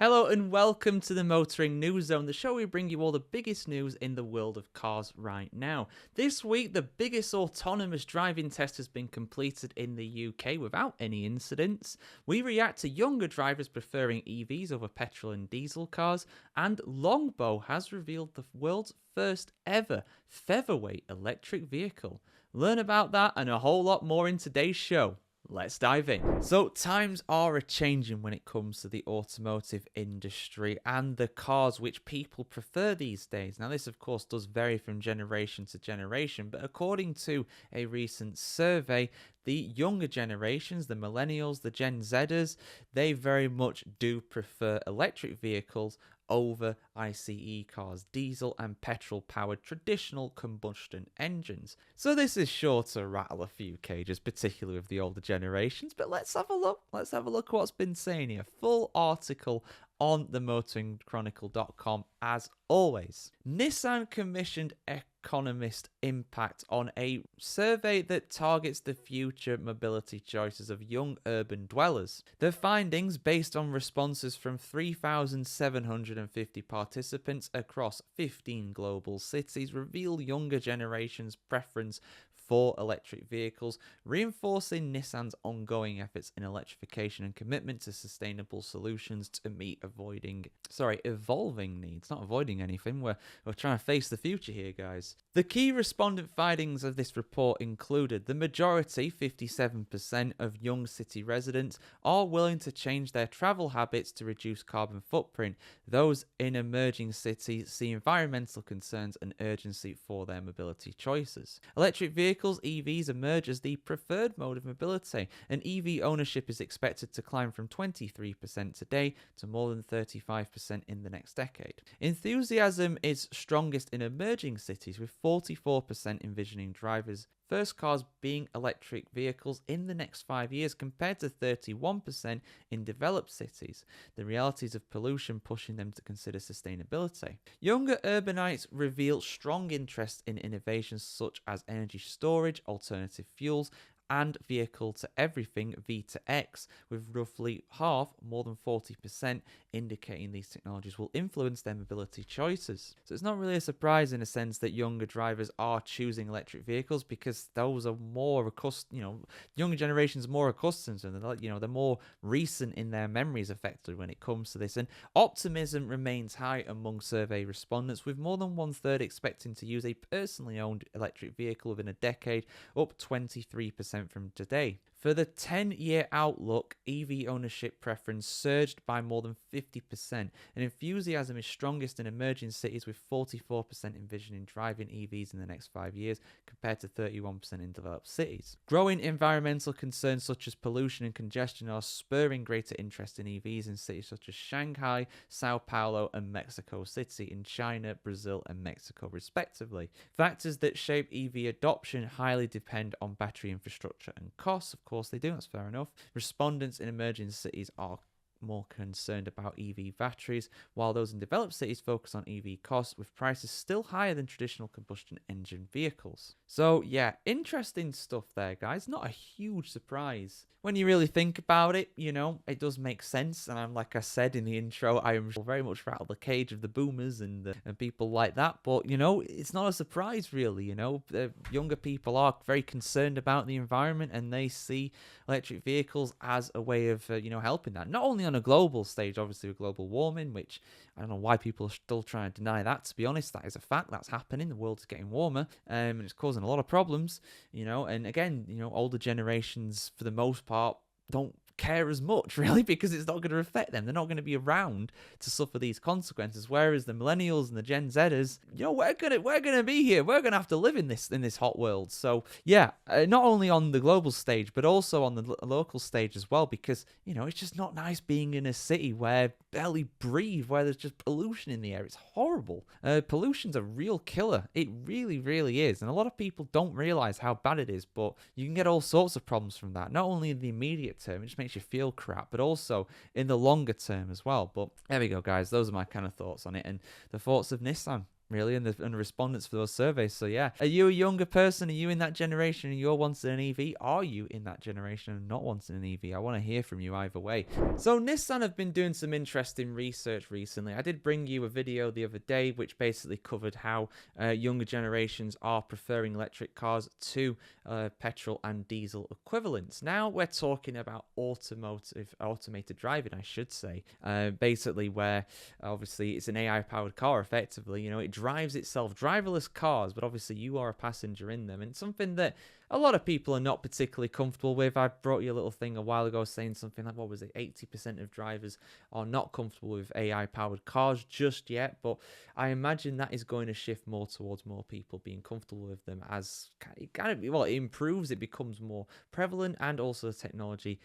Hello and welcome to the Motoring News Zone, the show where we bring you all the biggest news in the world of cars right now. This week, the biggest autonomous driving test has been completed in the UK without any incidents. We react to younger drivers preferring EVs over petrol and diesel cars, and Longbow has revealed the world's first ever featherweight electric vehicle. Learn about that and a whole lot more in today's show. Let's dive in. So times are a-changing when it comes to the automotive industry and the cars which people prefer these days. Now this of course does vary from generation to generation, but according to a recent survey, the younger generations, the millennials, the Gen Zers, they very much do prefer electric vehicles over ICE cars, diesel and petrol powered traditional combustion engines. So this is sure to rattle a few cages, particularly with the older generations, but let's have a look. Let's have a look at what's been saying here. Full article on themotoringchronicle.com as always. Nissan commissioned economist impact on a survey that targets the future mobility choices of young urban dwellers. The findings, based on responses from 3,750 participants across 15 global cities, reveal younger generations' preference for electric vehicles, reinforcing Nissan's ongoing efforts in electrification and commitment to sustainable solutions to meet evolving needs. Not avoiding anything, we're trying to face the future here, guys. The key respondent findings of this report included the majority, 57% of young city residents, are willing to change their travel habits to reduce carbon footprint. Those in emerging cities see environmental concerns and urgency for their mobility choices. Electric vehicles, EVs, emerge as the preferred mode of mobility, and EV ownership is expected to climb from 23% today to more than 35% in the next decade. Enthusiasm is strongest in emerging cities, with 44% envisioning drivers' first cars being electric vehicles in the next 5 years, compared to 31% in developed cities, the realities of pollution pushing them to consider sustainability. Younger urbanites reveal strong interest in innovations such as energy storage, alternative fuels, and vehicle to everything V2X, with roughly half, more than 40%, indicating these technologies will influence their mobility choices. So it's not really a surprise in a sense that younger drivers are choosing electric vehicles, because those are more accustomed, younger generations are more accustomed to them. They're more recent in their memories effectively when it comes to this. And optimism remains high among survey respondents, with more than 1/3 expecting to use a personally owned electric vehicle within a decade, up 23% from today. For the 10-year outlook, EV ownership preference surged by more than 50%, and enthusiasm is strongest in emerging cities, with 44% envisioning driving EVs in the next 5 years, compared to 31% in developed cities. Growing environmental concerns such as pollution and congestion are spurring greater interest in EVs in cities such as Shanghai, Sao Paulo, and Mexico City in China, Brazil, and Mexico, respectively. Factors that shape EV adoption highly depend on battery infrastructure and costs. Of course they do, that's fair enough. Respondents in emerging cities are more concerned about EV batteries, while those in developed cities focus on EV costs, with prices still higher than traditional combustion engine vehicles. So yeah, interesting stuff there, guys. Not a huge surprise. When you really think about it, it does make sense. And I'm, like I said in the intro, I am very much rattled the cage of the boomers and people like that. But, it's not a surprise, really. The younger people are very concerned about the environment, and they see electric vehicles as a way of, helping that. Not only on a global stage, obviously with global warming, which I don't know why people are still trying to deny that. To be honest, that is a fact. That's happening. The world is getting warmer, and it's causing a lot of problems, and again, older generations for the most part don't care as much, really, because it's not going to affect them. They're not going to be around to suffer these consequences, whereas the millennials and the Gen Zers, we're gonna be here. We're gonna have to live in this hot world. So yeah, not only on the global stage but also on the local stage as well, because it's just not nice being in a city where barely breathe, where there's just pollution in the air. It's horrible. Pollution's a real killer. It really, really is, and a lot of people don't realize how bad it is, but you can get all sorts of problems from that, not only in the immediate term, it just makes you feel crap, but also in the longer term as well. But there we go, guys. Those are my kind of thoughts on it, and the thoughts of Nissan. really, and the respondents for those surveys. So yeah, are you a younger person? Are you in that generation and you're wanting an EV? Are you in that generation and not wanting an EV? I want to hear from you either way. So Nissan have been doing some interesting research recently. I did bring you a video the other day which basically covered how younger generations are preferring electric cars to petrol and diesel equivalents. Now we're talking about automated driving, I should say. Basically where obviously it's an AI powered car effectively, it drives itself, driverless cars, but obviously you are a passenger in them, and it's something that a lot of people are not particularly comfortable with. I brought you a little thing a while ago saying something like, what was it, 80% of drivers are not comfortable with AI powered cars just yet, but I imagine that is going to shift more towards more people being comfortable with them as it improves, it becomes more prevalent, and also the technology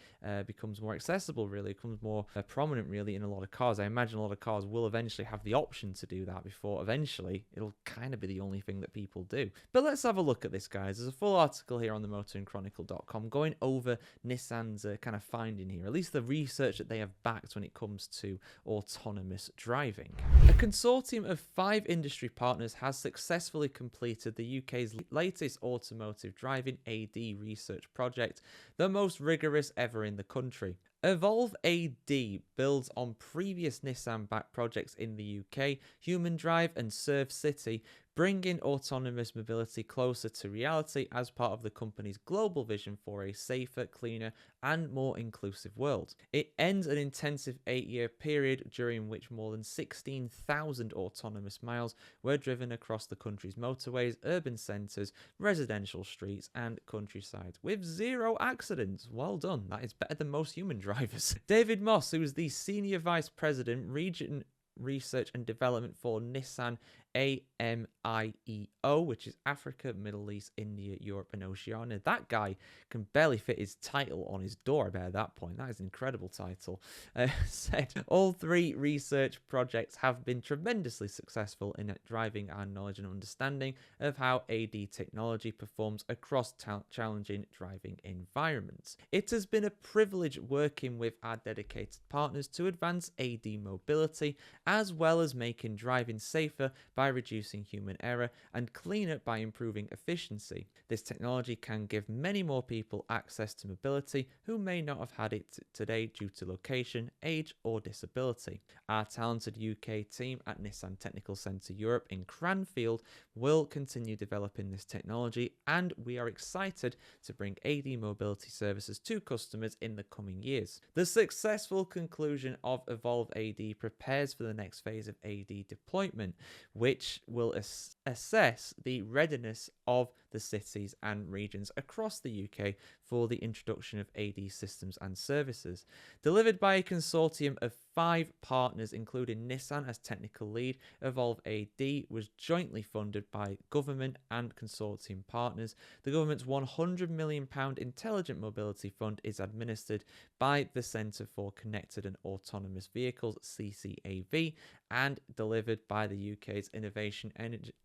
becomes more accessible, really, becomes more prominent, really, in a lot of cars. I imagine a lot of cars will eventually have the option to do that before eventually it'll kind of be the only thing that people do. But let's have a look at this, guys. There's a full article here on the motoringchronicle.com going over Nissan's kind of finding here, at least the research that they have backed when it comes to autonomous driving. A consortium of 5 industry partners has successfully completed the UK's latest automotive driving AD research project, the most rigorous ever in the country. Evolve AD builds on previous Nissan-backed projects in the UK, Human Drive and Serve City, bringing autonomous mobility closer to reality as part of the company's global vision for a safer, cleaner, and more inclusive world. It ends an intensive 8-year period during which more than 16,000 autonomous miles were driven across the country's motorways, urban centres, residential streets, and countryside, with 0 accidents. Well done. That is better than most human drivers. David Moss, who is the Senior Vice President, Region Research and Development for Nissan AMIEO, which is Africa, Middle East, India, Europe, and Oceania. That guy can barely fit his title on his door at that point. That is an incredible title. Said all 3 research projects have been tremendously successful in driving our knowledge and understanding of how AD technology performs across challenging driving environments. It has been a privilege working with our dedicated partners to advance AD mobility, as well as making driving safer by reducing human error and cleaner by improving efficiency. This technology can give many more people access to mobility who may not have had it today due to location, age, or disability. Our talented UK team at Nissan Technical Centre Europe in Cranfield will continue developing this technology, and we are excited to bring AD mobility services to customers in the coming years. The successful conclusion of Evolve AD prepares for the next phase of AD deployment, which will assess the readiness of the cities and regions across the UK for the introduction of AD systems and services. Delivered by a consortium of 5 partners, including Nissan as technical lead, Evolve AD was jointly funded by government and consortium partners. The government's £100 million Intelligent Mobility Fund is administered by the Centre for Connected and Autonomous Vehicles, CCAV, and delivered by the UK's innovation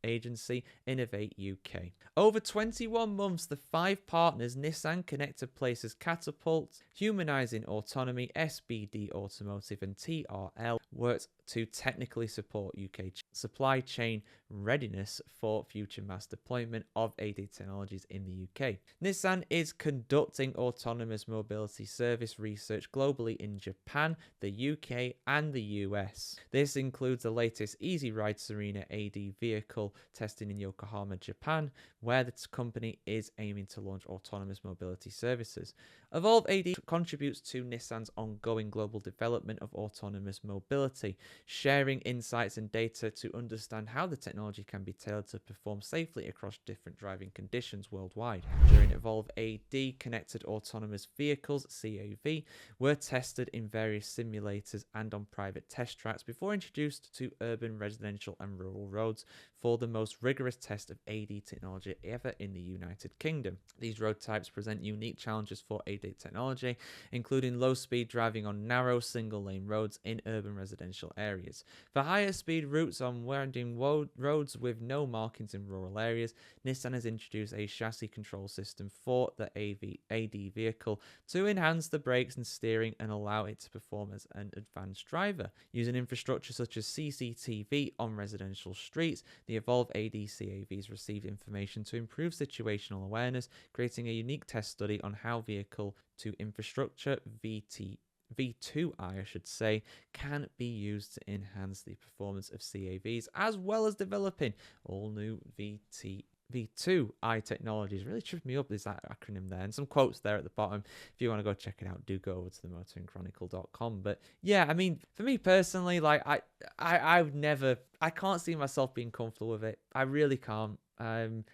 agency, Innovate UK. Over 21 months, the 5 partners, Nissan, Connected Places Catapult, Humanising Autonomy, SBD Automotive, and TRL, worked to technically support UK supply chain readiness for future mass deployment of AD technologies in the UK. Nissan is conducting autonomous mobility service research globally in Japan, the UK, and the US. This includes the latest Easy Ride Serena AD vehicle testing in Yokohama, Japan, where the company is aiming to launch autonomous mobility services. Evolve AD contributes to Nissan's ongoing global development of autonomous mobility, sharing insights and data to understand how the technology can be tailored to perform safely across different driving conditions worldwide. During Evolve AD, connected autonomous vehicles, CAV, were tested in various simulators and on private test tracks before introduced to urban, residential, and rural roads for the most rigorous test of AD technology ever in the United Kingdom. These road types present unique challenges for AD up-to-date technology, including low-speed driving on narrow single-lane roads in urban residential areas. For higher-speed routes on winding roads with no markings in rural areas, Nissan has introduced a chassis control system for the AD vehicle to enhance the brakes and steering and allow it to perform as an advanced driver. Using infrastructure such as CCTV on residential streets, the Evolve AD-CAVs received information to improve situational awareness, creating a unique test study on how vehicle to infrastructure V2i, I should say, can be used to enhance the performance of CAVs, as well as developing all new V2i technologies. Really tripped me up, this acronym there, and some quotes there at the bottom. If you want to go check it out, do go over to the motoringchronicle.com. But yeah, I mean, for me personally, like I would never, I can't see myself being comfortable with it. I really can't.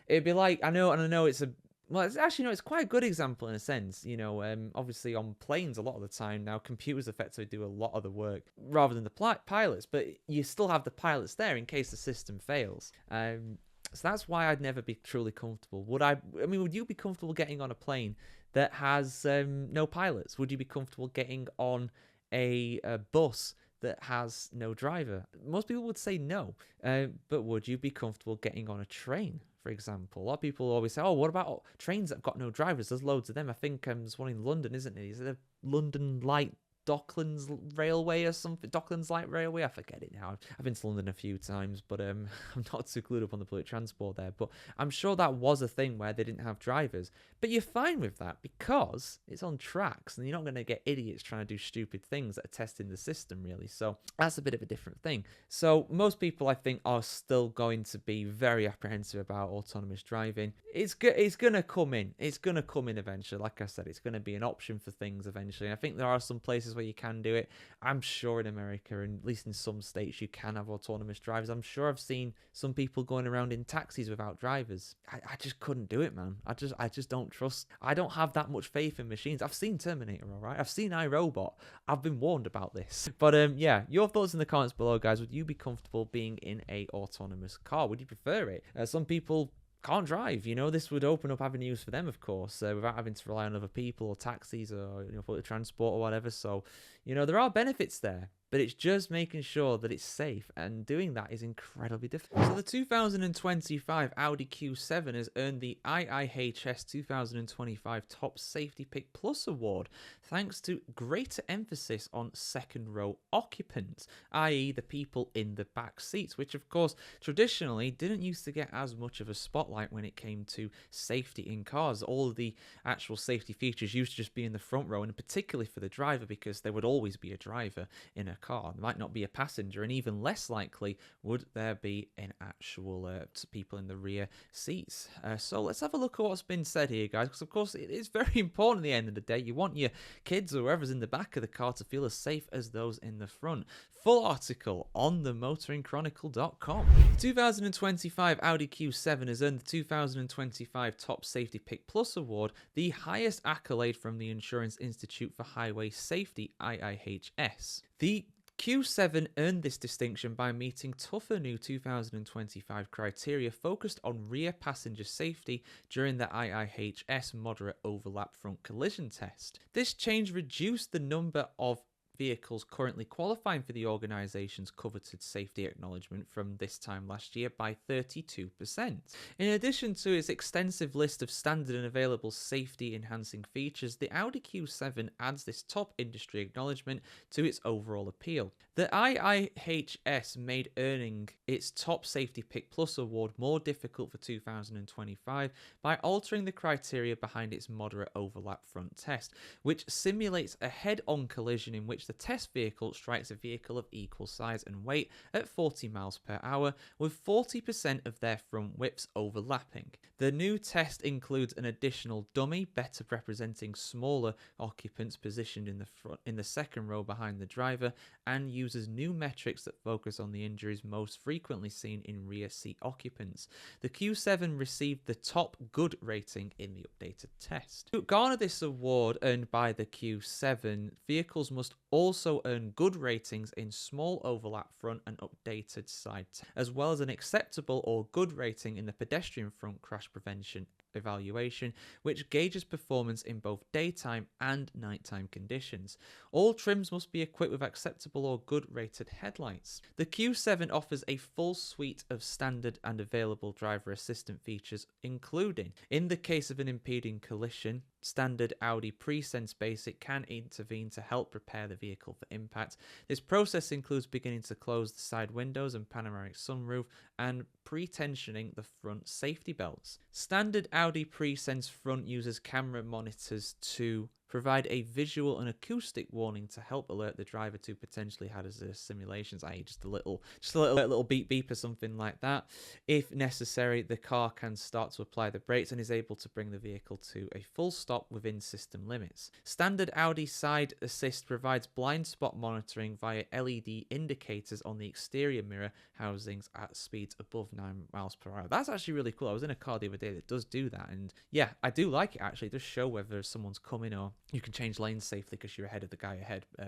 It'd be like, I know it's a, well, it's actually, no, it's quite a good example in a sense. You know, obviously on planes a lot of the time now, computers effectively do a lot of the work rather than the pilots, but you still have the pilots there in case the system fails. So that's why I'd never be truly comfortable. Would you be comfortable getting on a plane that has no pilots? Would you be comfortable getting on a bus that has no driver? Most people would say no. But would you be comfortable getting on a train, for example? A lot of people always say, oh, what about trains that have got no drivers? There's loads of them. I think there's one in London, isn't it? Is it a London Light Docklands Railway or something? Docklands Light Railway? I forget it now. I've been to London a few times, but I'm not too clued up on the public transport there. But I'm sure that was a thing where they didn't have drivers. But you're fine with that because it's on tracks and you're not going to get idiots trying to do stupid things that are testing the system, really. So that's a bit of a different thing. So most people, I think, are still going to be very apprehensive about autonomous driving. It's going to come in. It's going to come in eventually. Like I said, it's going to be an option for things eventually. And I think there are some places where you can do it. I'm sure in America, and at least in some states, you can have autonomous drivers. I'm sure I've seen some people going around in taxis without drivers. I just couldn't do it, man. I just don't trust. I don't have that much faith in machines. I've seen Terminator, all right? I've seen iRobot. I've been warned about this. But yeah, your thoughts in the comments below, guys. Would you be comfortable being in a autonomous car? Would you prefer it? Some people can't drive, you know. This would open up avenues for them, of course, without having to rely on other people or taxis or, you know, public transport or whatever. So, you know, there are benefits there, but it's just making sure that it's safe, and doing that is incredibly difficult. So the 2025 Audi Q7 has earned the IIHS 2025 Top Safety Pick Plus Award, thanks to greater emphasis on second row occupants, i.e. the people in the back seats, which of course traditionally didn't used to get as much of a spotlight when it came to safety in cars. All of the actual safety features used to just be in the front row, and particularly for the driver, because there would always be a driver in a car. There might not be a passenger, and even less likely would there be an actual people in the rear seats. So let's have a look at what's been said here, guys, because of course it is very important at the end of the day. You want your kids or whoever's in the back of the car to feel as safe as those in the front. Full article on the motoringchronicle.com. 2025 Audi Q7 has earned the 2025 Top Safety Pick Plus Award, the highest accolade from the Insurance Institute for Highway Safety, IIHS. The Q7 earned this distinction by meeting tougher new 2025 criteria focused on rear passenger safety during the IIHS Moderate Overlap Front Collision Test. This change reduced the number of vehicles currently qualifying for the organisation's coveted safety acknowledgement from this time last year by 32%. In addition to its extensive list of standard and available safety enhancing features, the Audi Q7 adds this top industry acknowledgement to its overall appeal. The IIHS made earning its Top Safety Pick Plus award more difficult for 2025 by altering the criteria behind its moderate overlap front test, which simulates a head-on collision in which the test vehicle strikes a vehicle of equal size and weight at 40 miles per hour, with 40% of their front whips overlapping. The new test includes an additional dummy, better representing smaller occupants positioned in the second row behind the driver, and uses new metrics that focus on the injuries most frequently seen in rear seat occupants. The Q7 received the top good rating in the updated test. To garner this award earned by the Q7, vehicles must also earn good ratings in small overlap front and updated side, as well as an acceptable or good rating in the pedestrian front crash prevention evaluation, which gauges performance in both daytime and nighttime conditions. All trims must be equipped with acceptable or good rated headlights. The Q7 offers a full suite of standard and available driver assistant features, including, in the case of an impeding collision, standard Audi Pre-Sense Basic can intervene to help prepare the vehicle for impact. This process includes beginning to close the side windows and panoramic sunroof and pre-tensioning the front safety belts. Standard Audi Pre-Sense front uses camera monitors to provide a visual and acoustic warning to help alert the driver to potentially hazardous simulations, i.e. just a little beep beep or something like that. If necessary, the car can start to apply the brakes and is able to bring the vehicle to a full stop within system limits. Standard Audi Side Assist provides blind spot monitoring via LED indicators on the exterior mirror housings at speeds above 9 miles per hour. That's actually really cool. I was in a car the other day that does do that, and yeah, I do like it actually. It does show whether someone's coming, or you can change lanes safely because you're ahead of the guy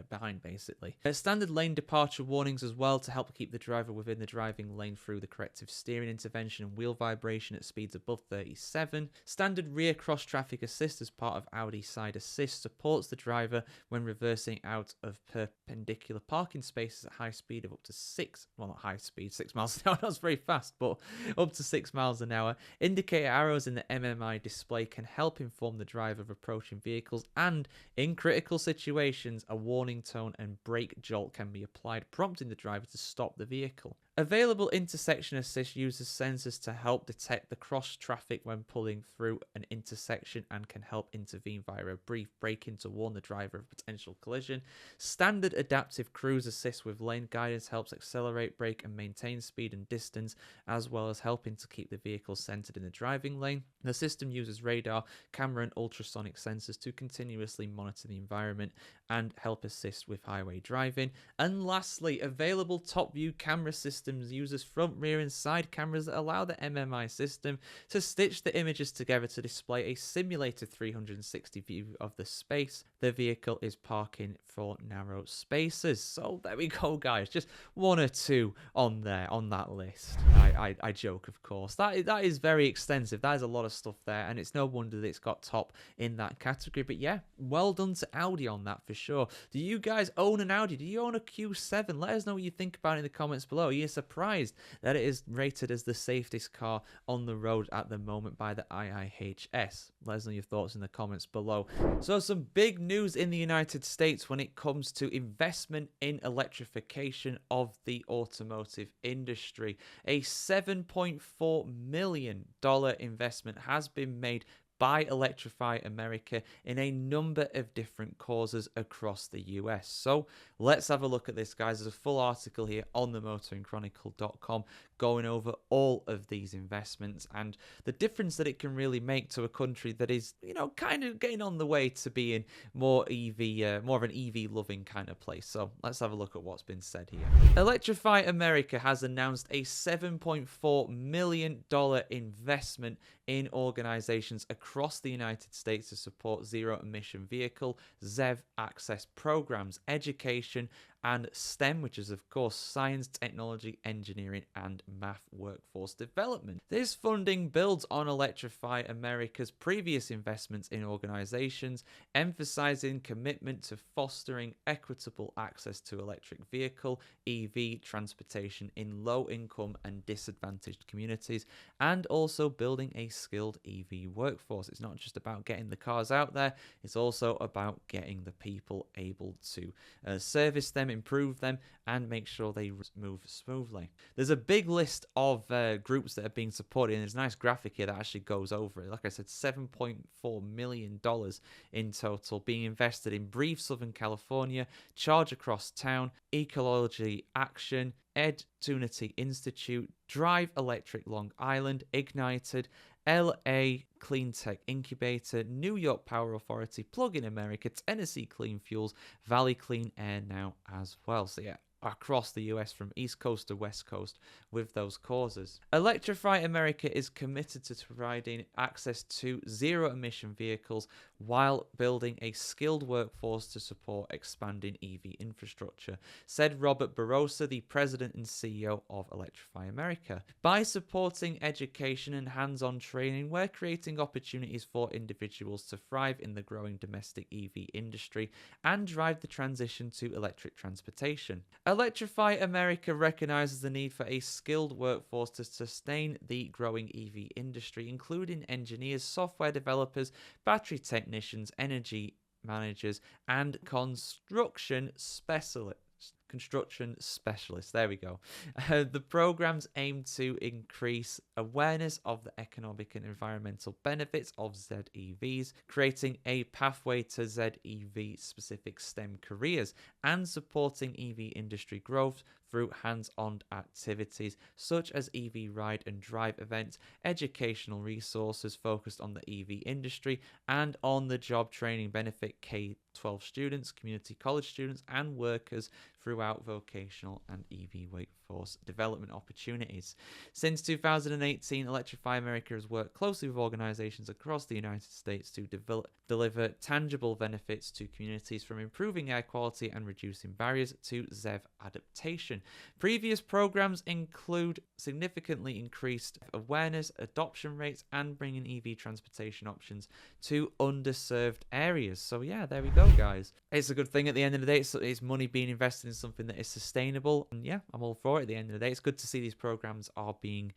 behind, basically. Standard lane departure warnings as well to help keep the driver within the driving lane through the corrective steering intervention and wheel vibration at speeds above 37. Standard rear cross traffic assist as part of Audi Side Assist supports the driver when reversing out of perpendicular parking spaces at high speed of up to 6 miles an hour. That's very fast, but up to 6 miles an hour. Indicator arrows in the MMI display can help inform the driver of approaching vehicles, and in critical situations, a warning tone and brake jolt can be applied, prompting the driver to stop the vehicle. Available intersection assist uses sensors to help detect the cross traffic when pulling through an intersection and can help intervene via a brief braking to warn the driver of potential collision. Standard adaptive cruise assist with lane guidance helps accelerate, brake, and maintain speed and distance, as well as helping to keep the vehicle centered in the driving lane. The system uses radar, camera, and ultrasonic sensors to continuously monitor the environment and help assist with highway driving. And lastly, available top view camera systems uses front, rear, and side cameras that allow the MMI system to stitch the images together to display a simulated 360 view of the space the vehicle is parking for narrow spaces. So there we go, guys. Just one or two on that list. I joke, of course. That is very extensive. That is a lot of stuff there, and it's no wonder that it's got top in that category. But yeah, well done to Audi on that for sure. Do you guys own an Audi? Do you own a Q7? Let us know what you think about it in the comments below. Are you surprised that it is rated as the safest car on the road at the moment by the IIHS? Let us know your thoughts in the comments below. So some big news in the United States when it comes to investment in electrification of the automotive industry. A $7.4 million investment has been made by Electrify America in a number of different causes across the US. So let's have a look at this, guys. There's a full article here on themotoringchronicle.com going over all of these investments and the difference that it can really make to a country that is, kind of getting on the way to being more of an EV loving kind of place. So let's have a look at what's been said here. Electrify America has announced a $7.4 million investment in organizations across the United States to support zero-emission vehicle, ZEV access programs, education, and STEM, which is, of course, science, technology, engineering, and math workforce development. This funding builds on Electrify America's previous investments in organizations, emphasizing commitment to fostering equitable access to electric vehicle, EV transportation in low-income and disadvantaged communities, and also building a skilled EV workforce. It's not just about getting the cars out there, it's also about getting the people able to service them, improve them, and make sure they move smoothly. There's a big list of groups that are being supported, and there's a nice graphic here that actually goes over it. Like I said, $7.4 million in total being invested in Breathe Southern California, Charge Across Town, Ecology Action, Edtunity Institute, Drive Electric Long Island, Ignited, LA Clean Tech Incubator, New York Power Authority, Plug in America, Tennessee Clean Fuels, Valley Clean Air now as well. So yeah, across the US from East Coast to West Coast with those causes. Electrify America is committed to providing access to zero-emission vehicles while building a skilled workforce to support expanding EV infrastructure, said Robert Barossa, the president and CEO of Electrify America. By supporting education and hands-on training, we're creating opportunities for individuals to thrive in the growing domestic EV industry and drive the transition to electric transportation. Electrify America recognizes the need for a skilled workforce to sustain the growing EV industry, including engineers, software developers, battery technicians, energy managers, and construction specialists. There we go. The programs aim to increase awareness of the economic and environmental benefits of ZEVs, creating a pathway to ZEV specific STEM careers, and supporting EV industry growth through hands-on activities such as EV ride and drive events, educational resources focused on the EV industry, and on-the-job training benefit K-12 students, community college students, and workers throughout vocational and EV workforce development opportunities. Since 2018, Electrify America has worked closely with organizations across the United States to deliver tangible benefits to communities, from improving air quality and reducing barriers to ZEV adaptation. Previous programs include significantly increased awareness, adoption rates, and bringing EV transportation options to underserved areas. So yeah, there we go, guys. It's a good thing at the end of the day. It's money being invested in something that is sustainable, and yeah, I'm all for it. At the end of the day, it's good to see these programs are being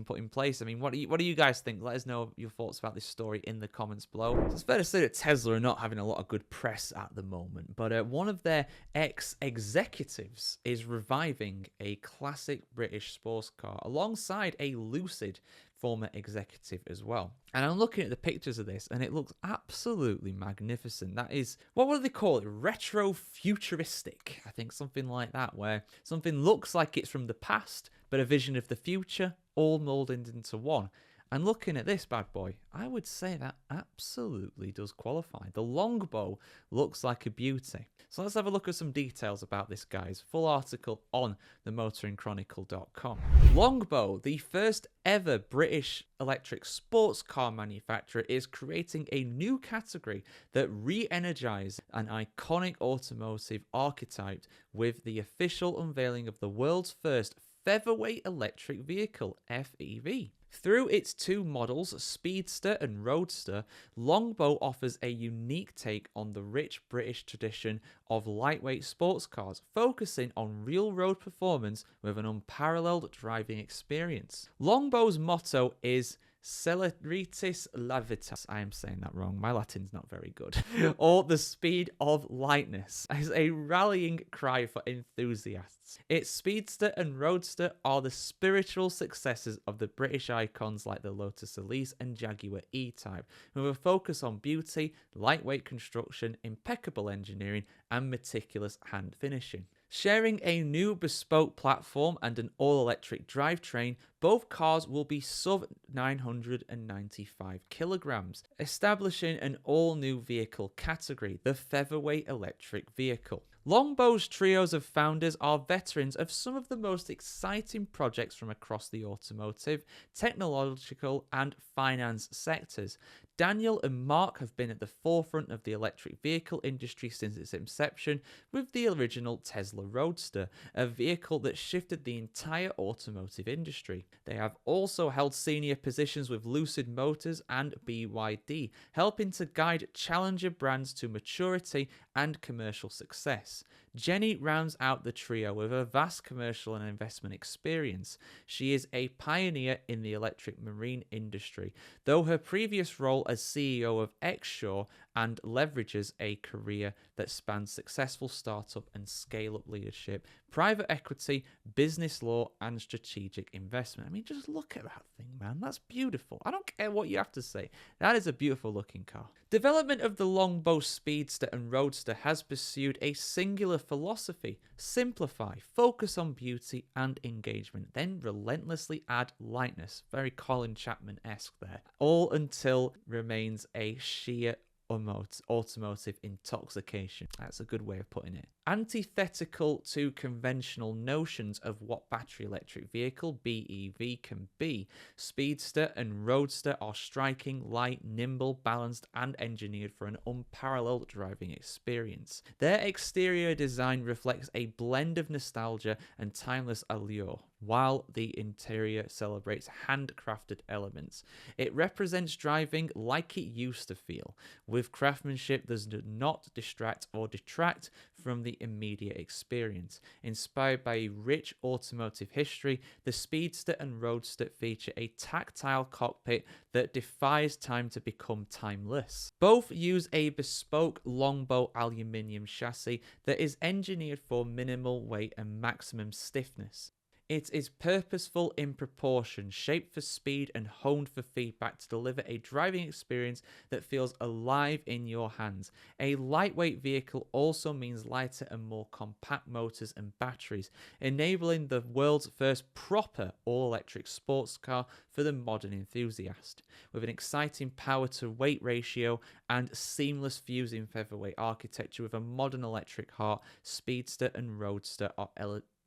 put in place. I mean, what do you guys think? Let us know your thoughts about this story in the comments below. So it's fair to say that Tesla are not having a lot of good press at the moment, but one of their ex-executives is reviving a classic British sports car alongside a Lucid former executive as well. And I'm looking at the pictures of this, and it looks absolutely magnificent. That is, what do they call it? Retro futuristic. I think something like that, where something looks like it's from the past, but a vision of the future, all molded into one. And looking at this bad boy, I would say that absolutely does qualify. The Longbow looks like a beauty. So let's have a look at some details about this, guys. Full article on themotoringchronicle.com. Longbow, the first ever British electric sports car manufacturer, is creating a new category that re-energizes an iconic automotive archetype with the official unveiling of the world's first Featherweight Electric Vehicle, FEV. Through its two models, Speedster and Roadster, Longbow offers a unique take on the rich British tradition of lightweight sports cars, focusing on real road performance with an unparalleled driving experience. Longbow's motto is Celeritas Lavitas. I am saying that wrong. My Latin's not very good. Or the speed of lightness, as a rallying cry for enthusiasts. Its Speedster and Roadster are the spiritual successors of the British icons like the Lotus Elise and Jaguar E-Type, with a focus on beauty, lightweight construction, impeccable engineering, and meticulous hand finishing. Sharing a new bespoke platform and an all-electric drivetrain, both cars will be sub 995 kilograms, establishing an all-new vehicle category, the Featherweight Electric Vehicle. Longbow's trios of founders are veterans of some of the most exciting projects from across the automotive, technological, and finance sectors. Daniel and Mark have been at the forefront of the electric vehicle industry since its inception with the original Tesla Roadster, a vehicle that shifted the entire automotive industry. They have also held senior positions with Lucid Motors and BYD, helping to guide challenger brands to maturity and commercial success. Jenny rounds out the trio with a vast commercial and investment experience. She is a pioneer in the electric marine industry, though her previous role as CEO of Exshore and leverages a career that spans successful startup and scale-up leadership, private equity, business law, and strategic investment. I mean, just look at that thing, man. That's beautiful. I don't care what you have to say. That is a beautiful looking car. Development of the Longbow Speedster and Roadster has pursued a singular philosophy: simplify, focus on beauty and engagement, then relentlessly add lightness. Very Colin Chapman-esque there. All until remains a sheer automotive intoxication. That's a good way of putting it. Antithetical to conventional notions of what battery electric vehicle BEV can be, Speedster and Roadster are striking, light, nimble, balanced, and engineered for an unparalleled driving experience. Their exterior design reflects a blend of nostalgia and timeless allure, while the interior celebrates handcrafted elements. It represents driving like it used to feel, with craftsmanship that does not distract or detract from the immediate experience. Inspired by a rich automotive history, the Speedster and Roadster feature a tactile cockpit that defies time to become timeless. Both use a bespoke Longbow aluminium chassis that is engineered for minimal weight and maximum stiffness. It is purposeful in proportion, shaped for speed and honed for feedback to deliver a driving experience that feels alive in your hands. A lightweight vehicle also means lighter and more compact motors and batteries, enabling the world's first proper all-electric sports car for the modern enthusiast. With an exciting power-to-weight ratio and seamless fusing featherweight architecture with a modern electric heart, Speedster and Roadster are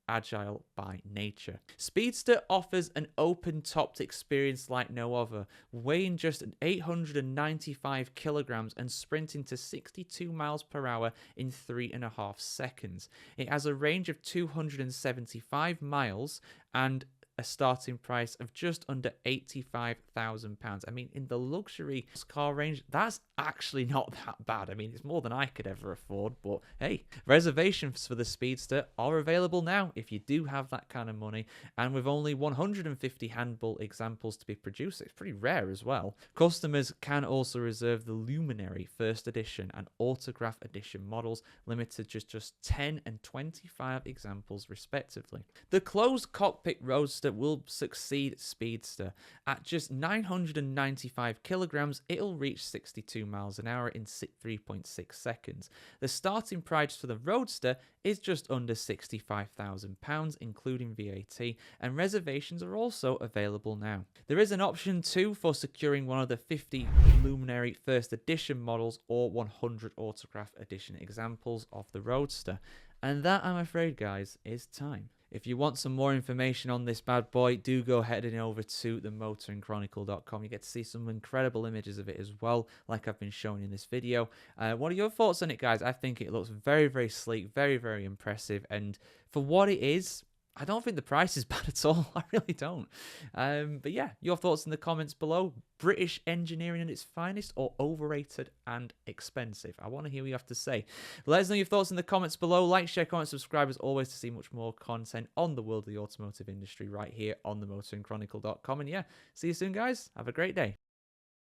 agile by nature. Speedster offers an open-topped experience like no other, weighing just 895 kilograms and sprinting to 62 miles per hour in 3.5 seconds. It has a range of 275 miles and a starting price of just under £85,000. I mean, in the luxury car range, that's actually not that bad. I mean, it's more than I could ever afford, but hey, reservations for the Speedster are available now if you do have that kind of money, and with only 150 handbuilt examples to be produced, it's pretty rare as well. Customers can also reserve the Luminary First Edition and Autograph Edition models, limited to just 10 and 25 examples respectively. The closed cockpit Roadster will succeed Speedster. At just 995 kilograms, it'll reach 62 miles an hour in 3.6 seconds. The starting price for the Roadster is just under £65,000, including VAT, and reservations are also available now. There is an option too for securing one of the 50 Luminary First Edition models or 100 Autograph Edition examples of the Roadster. And that, I'm afraid, guys, is time. If you want some more information on this bad boy, do go heading over to themotoringchronicle.com. You get to see some incredible images of it as well, like I've been showing in this video. What are your thoughts on it, guys? I think it looks very, very sleek, very, very impressive. And for what it is, I don't think the price is bad at all. I really don't. But yeah, your thoughts in the comments below. British engineering at its finest or overrated and expensive? I want to hear what you have to say. Let us know your thoughts in the comments below. Like, share, comment, subscribe as always to see much more content on the world of the automotive industry right here on themotoringchronicle.com. And yeah, see you soon, guys. Have a great day.